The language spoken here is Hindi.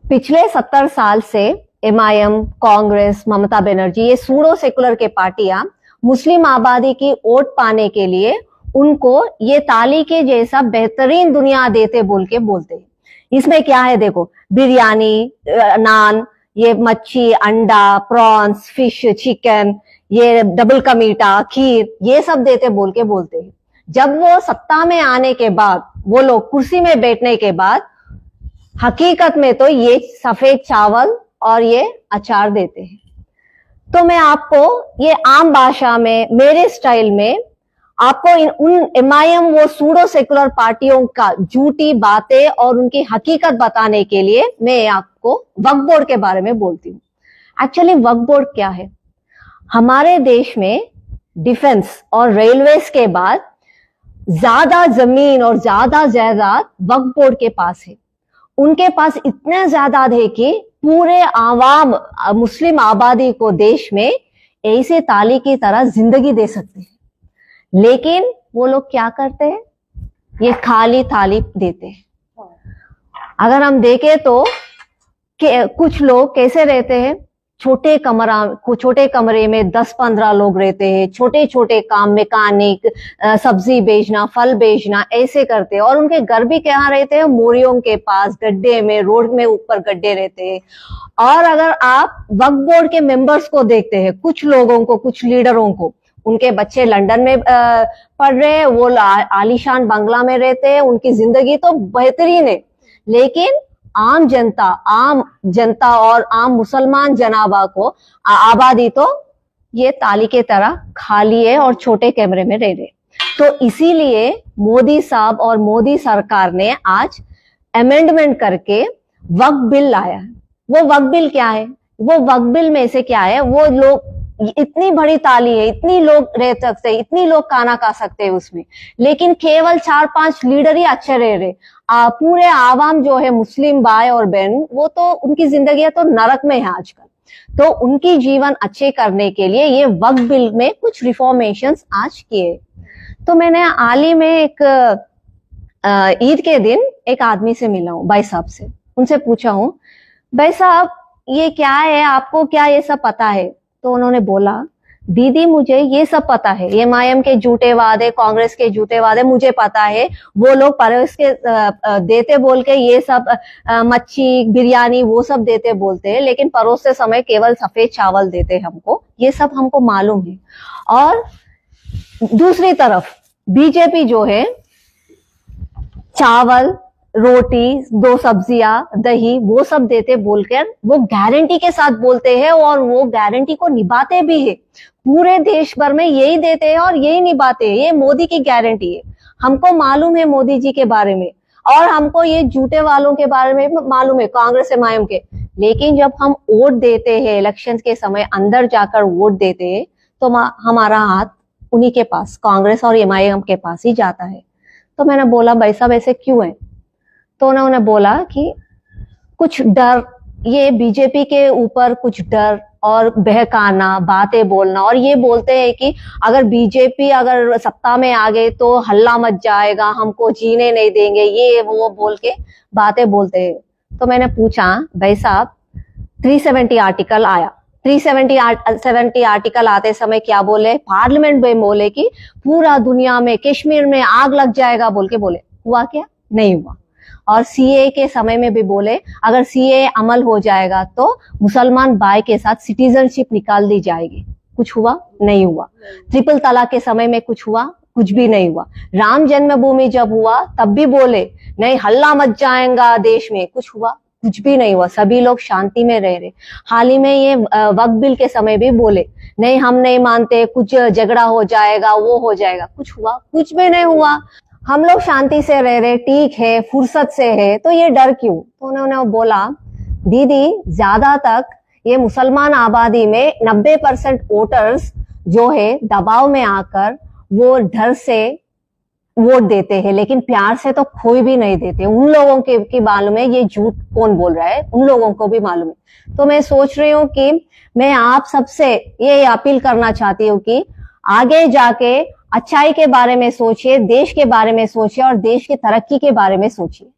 पिछले 70 साल से एमआईएम, कांग्रेस, ममता बनर्जी, ये सूडो सेकुलर के पार्टियां मुस्लिम आबादी की वोट पाने के लिए उनको ये ताली के जैसा बेहतरीन दुनिया देते बोल के बोलते हैं। इसमें क्या है देखो, बिरयानी, नान, ये मच्छी, अंडा, प्रॉन्स, फिश, चिकन, ये डबल का मीठा, खीर, ये सब देते बोल के बोलते हैं। जब वो सत्ता में आने के बाद, वो लोग कुर्सी में बैठने के बाद हकीकत में तो ये सफेद चावल और ये अचार देते हैं। तो मैं आपको ये आम भाषा में, मेरे स्टाइल में आपको उन एमआईएम, वो सूडो सेकुलर पार्टियों का झूठी बातें और उनकी हकीकत बताने के लिए मैं आपको वक्फ बोर्ड के बारे में बोलती हूँ। एक्चुअली वक्फ बोर्ड क्या है? हमारे देश में डिफेंस और रेलवेज के बाद ज्यादा जमीन और ज्यादा जायदाद वक्फ बोर्ड के पास है। उनके पास इतने ज्यादा है कि पूरे आवाम, मुस्लिम आबादी को देश में ऐसे ताली की तरह जिंदगी दे सकते हैं। लेकिन वो लोग क्या करते हैं? ये खाली थाली देते हैं। अगर हम देखें तो कुछ लोग कैसे रहते हैं? छोटे कमरे में 10-15 लोग रहते हैं। छोटे छोटे काम, मैकेनिक, सब्जी बेचना, फल बेचना, ऐसे करते हैं। और उनके घर भी कहाँ रहते हैं? मोरियों के पास, गड्ढे में, रोड में ऊपर गड्ढे रहते हैं। और अगर आप वक्फ बोर्ड के मेंबर्स को देखते हैं, कुछ लोगों को, कुछ लीडरों को, उनके बच्चे लंदन में पढ़ रहे हैं, वो आलीशान बंगला में रहते हैं, उनकी जिंदगी तो बेहतरीन है। लेकिन आम जनता और आम मुसलमान जनाबा को, आबादी तो ये ताली के तरह खाली है और छोटे कैमरे में रह रहे। तो इसीलिए मोदी साहब और मोदी सरकार ने आज अमेंडमेंट करके वक्फ बिल लाया है। वो वक्फ बिल क्या है? वो वक्फ बिल में से क्या है? वो लोग, इतनी बड़ी ताली है, इतनी लोग रह सकते हैं, इतनी लोग खाना खा सकते हैं उसमें, लेकिन केवल 4-5 लीडर ही अच्छे रह रहे। पूरे आवाम जो है, मुस्लिम भाई और बहन, वो तो उनकी जिंदगी तो नरक में है आजकल। तो उनकी जीवन अच्छे करने के लिए ये वक्फ बिल में कुछ रिफॉर्मेशंस आज किए। तो मैंने हाल ही में एक ईद के दिन एक आदमी से मिला हूँ, भाई साहब से। उनसे पूछा हूँ, भाई साहब ये क्या है, आपको क्या ये सब पता है? तो उन्होंने बोला, दीदी मुझे ये सब पता है, एमआईएम के झूठे वादे, कांग्रेस के झूठे वादे मुझे पता है। वो लोग परोस के देते बोल के ये सब मच्छी, बिरयानी, वो सब देते बोलते हैं, लेकिन परोसते समय केवल सफेद चावल देते हमको। ये सब हमको मालूम है। और दूसरी तरफ बीजेपी जो है, चावल, रोटी, 2 सब्जियां, दही, वो सब देते बोलकर वो गारंटी के साथ बोलते हैं और वो गारंटी को निभाते भी है। पूरे देश भर में यही देते हैं और यही निभाते हैं। ये मोदी की गारंटी है। हमको मालूम है मोदी जी के बारे में, और हमको ये झूठे वालों के बारे में मालूम है, कांग्रेस एमआईएम के। लेकिन जब हम वोट देते हैं, इलेक्शन के समय अंदर जाकर वोट देते हैं, तो हमारा हाथ उन्हीं के पास, कांग्रेस और एमआईएम के पास ही जाता है। तो मैंने बोला, भाई साहब ऐसे क्यों है? तो उन्होंने बोला कि कुछ डर, ये बीजेपी के ऊपर कुछ डर और बहकाना, बातें बोलना, और ये बोलते हैं कि अगर बीजेपी अगर सत्ता में आ गए तो हल्ला मच जाएगा, हमको जीने नहीं देंगे, ये वो बोल के बातें बोलते हैं। तो मैंने पूछा, भाई साहब 370 आर्टिकल आया, 370 आर्टिकल आते समय क्या बोले? पार्लियामेंट में बोले कि पूरा दुनिया में, कश्मीर में आग लग जाएगा बोल के बोले। हुआ क्या? नहीं हुआ। और सीए के समय में भी बोले अगर सीए अमल हो जाएगा तो मुसलमान भाई के साथ सिटीजनशिप निकाल दी जाएगी। कुछ हुआ? नहीं हुआ। ट्रिपल तलाक के समय में कुछ हुआ? कुछ भी नहीं हुआ। राम जन्मभूमि जब हुआ तब भी बोले नहीं, हल्ला मच जाएगा देश में। कुछ हुआ? कुछ भी नहीं हुआ। सभी लोग शांति में रह रहे। हाल ही में ये वक्फ बिल के समय भी बोले नहीं, हम नहीं मानते, कुछ झगड़ा हो जाएगा, वो हो जाएगा। कुछ हुआ? कुछ भी नहीं हुआ। हम लोग शांति से रह रहे, ठीक है, फुर्सत से है, तो ये डर क्यों? तो उन्होंने बोला, दीदी ज्यादा तक ये मुसलमान आबादी में 90% वोटर्स जो है दबाव में आकर वो डर से वोट देते हैं, लेकिन प्यार से तो कोई भी नहीं देते। उन लोगों की मालूम है ये झूठ कौन बोल रहा है, उन लोगों को भी मालूम है। तो मैं सोच रही हूँ कि मैं आप सबसे ये अपील करना चाहती हूँ कि आगे जाके अच्छाई के बारे में सोचिए, देश के बारे में सोचिए और देश की तरक्की के बारे में सोचिए।